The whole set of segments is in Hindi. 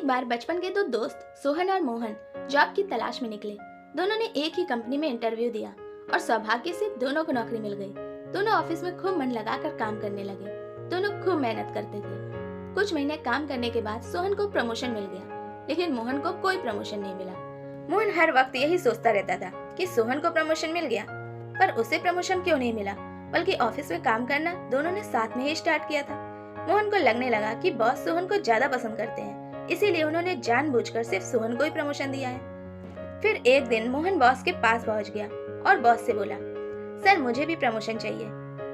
बार बचपन के दो दोस्त सोहन और मोहन जॉब की तलाश में निकले। दोनों ने एक ही कंपनी में इंटरव्यू दिया और सौभाग्य से दोनों को नौकरी मिल गई। दोनों ऑफिस में खूब मन लगाकर काम करने लगे। दोनों खूब मेहनत करते थे। कुछ महीने काम करने के बाद सोहन को प्रमोशन मिल गया, लेकिन मोहन को कोई प्रमोशन नहीं मिला। मोहन हर वक्त यही सोचता रहता था कि सोहन को प्रमोशन मिल गया, पर उसे प्रमोशन क्यों नहीं मिला, बल्कि ऑफिस में काम करना दोनों ने साथ में ही स्टार्ट किया था। मोहन को लगने लगा कि बॉस सोहन को ज्यादा पसंद करते हैं, इसीलिए उन्होंने जानबूझकर सिर्फ सोहन को ही प्रमोशन दिया है। फिर एक दिन मोहन बॉस के पास पहुंच गया और बॉस से बोला, सर मुझे भी प्रमोशन चाहिए,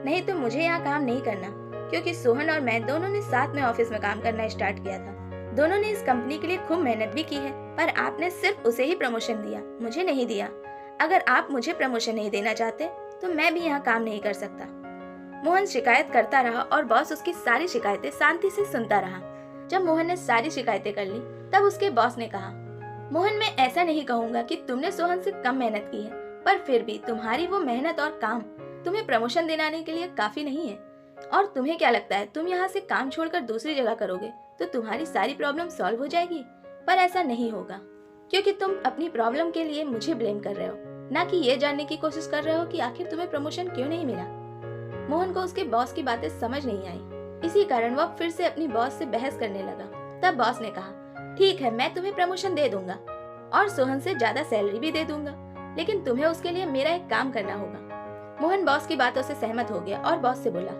नहीं तो मुझे यहाँ काम नहीं करना, क्योंकि सोहन और मैं दोनों ने साथ में ऑफिस में काम करना स्टार्ट किया था। दोनों ने इस कंपनी के लिए खूब मेहनत भी की है, पर आपने सिर्फ उसे ही प्रमोशन दिया, मुझे नहीं दिया। अगर आप मुझे प्रमोशन नहीं देना चाहते तो मैं भी यहाँ काम नहीं कर सकता। मोहन शिकायत करता रहा और बॉस उसकी सारी शिकायतें शांति से सुनता रहा। जब मोहन ने सारी शिकायतें कर ली, तब उसके बॉस ने कहा, मोहन मैं ऐसा नहीं कहूँगा कि तुमने सोहन से कम मेहनत की है, पर फिर भी तुम्हारी वो मेहनत और काम तुम्हें प्रमोशन दिलाने के लिए काफी नहीं है। और तुम्हें क्या लगता है तुम यहाँ से काम छोड़कर दूसरी जगह करोगे तो तुम्हारी सारी प्रॉब्लम सॉल्व हो जाएगी? पर ऐसा नहीं होगा, क्योंकि तुम अपनी प्रॉब्लम के लिए मुझे ब्लेम कर रहे हो, ना कि ये जानने की कोशिश कर रहे हो कि आखिर तुम्हें प्रमोशन क्यों नहीं मिला। मोहन को उसके बॉस की बातें समझ नहीं आई, इसी कारण वह फिर से अपनी बॉस से बहस करने लगा। तब बॉस ने कहा, ठीक है मैं तुम्हें प्रमोशन दे दूंगा और सोहन से ज्यादा सैलरी भी दे दूंगा, लेकिन तुम्हें उसके लिए मेरा एक काम करना होगा। मोहन बॉस की बातों से सहमत हो गया और बॉस से बोला,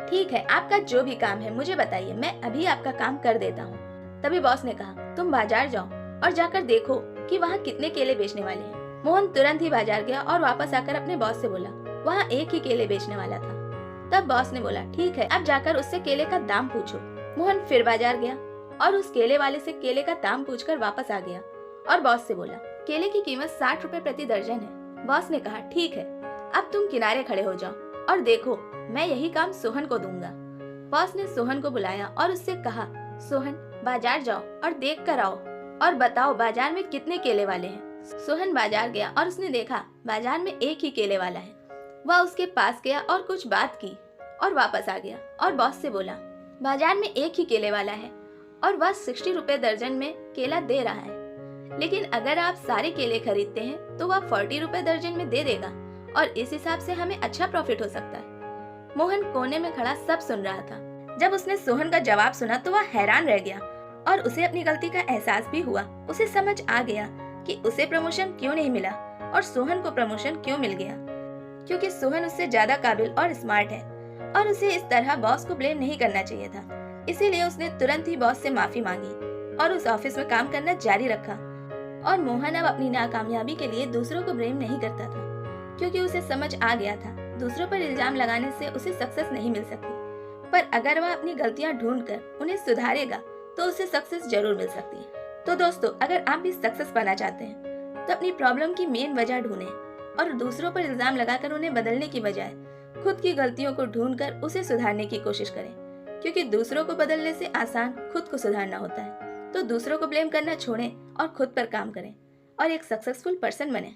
ठीक है आपका जो भी काम है मुझे बताइए, मैं अभी आपका काम कर देता हूँ। तभी बॉस ने कहा, तुम बाजार जाओ और जाकर देखो कि वहाँ कितने केले बेचने वाले हैं। मोहन तुरंत ही बाजार गया और वापस आकर अपने बॉस से बोला, वहाँ एक ही केले बेचने वाला था। तब बॉस ने बोला, ठीक है अब जाकर उससे केले का दाम पूछो। मोहन फिर बाजार गया और उस केले वाले से केले का दाम पूछकर वापस आ गया और बॉस से बोला, केले की कीमत 60 रुपए प्रति दर्जन है। बॉस ने कहा, ठीक है अब तुम किनारे खड़े हो जाओ और देखो मैं यही काम सोहन को दूंगा। बॉस ने सोहन को बुलाया और उससे कहा, सोहन बाजार जाओ और देख कर आओ और बताओ बाजार में कितने केले वाले हैं। सोहन बाजार गया और उसने देखा बाजार में एक ही केले वाला है। वह उसके पास गया और कुछ बात की और वापस आ गया और बॉस से बोला, बाजार में एक ही केले वाला है और वह 60 रुपए दर्जन में केला दे रहा है, लेकिन अगर आप सारे केले खरीदते हैं तो वह 40 रुपए दर्जन में दे देगा और इस हिसाब से हमें अच्छा प्रॉफिट हो सकता है। मोहन कोने में खड़ा सब सुन रहा था। जब उसने सोहन का जवाब सुना तो वह हैरान रह गया और उसे अपनी गलती का एहसास भी हुआ। उसे समझ आ गया कि उसे प्रमोशन क्यों नहीं मिला और सोहन को प्रमोशन क्यों मिल गया, क्योंकि सोहन उससे ज्यादा काबिल और स्मार्ट है और उसे इस तरह बॉस को ब्लेम नहीं करना चाहिए था। इसीलिए उसने तुरंत ही बॉस से माफी मांगी और उस ऑफिस में काम करना जारी रखा। और मोहन अब अपनी नाकामयाबी के लिए दूसरों को ब्लेम नहीं करता था, क्योंकि उसे समझ आ गया था दूसरों पर इल्जाम लगाने से उसे सक्सेस नहीं मिल सकती, पर अगर वह अपनी गलतियां ढूंढकर उन्हें सुधारेगा तो उसे सक्सेस जरूर मिल सकती है। तो दोस्तों, अगर आप भी सक्सेस पाना चाहते हैं तो अपनी प्रॉब्लम की मेन वजह ढूंढें और दूसरों पर इल्जाम लगाकर उन्हें बदलने की बजाय खुद की गलतियों को ढूंढकर उसे सुधारने की कोशिश करें, क्योंकि दूसरों को बदलने से आसान खुद को सुधारना होता है। तो दूसरों को ब्लेम करना छोड़ें और खुद पर काम करें और एक सक्सेसफुल पर्सन बने।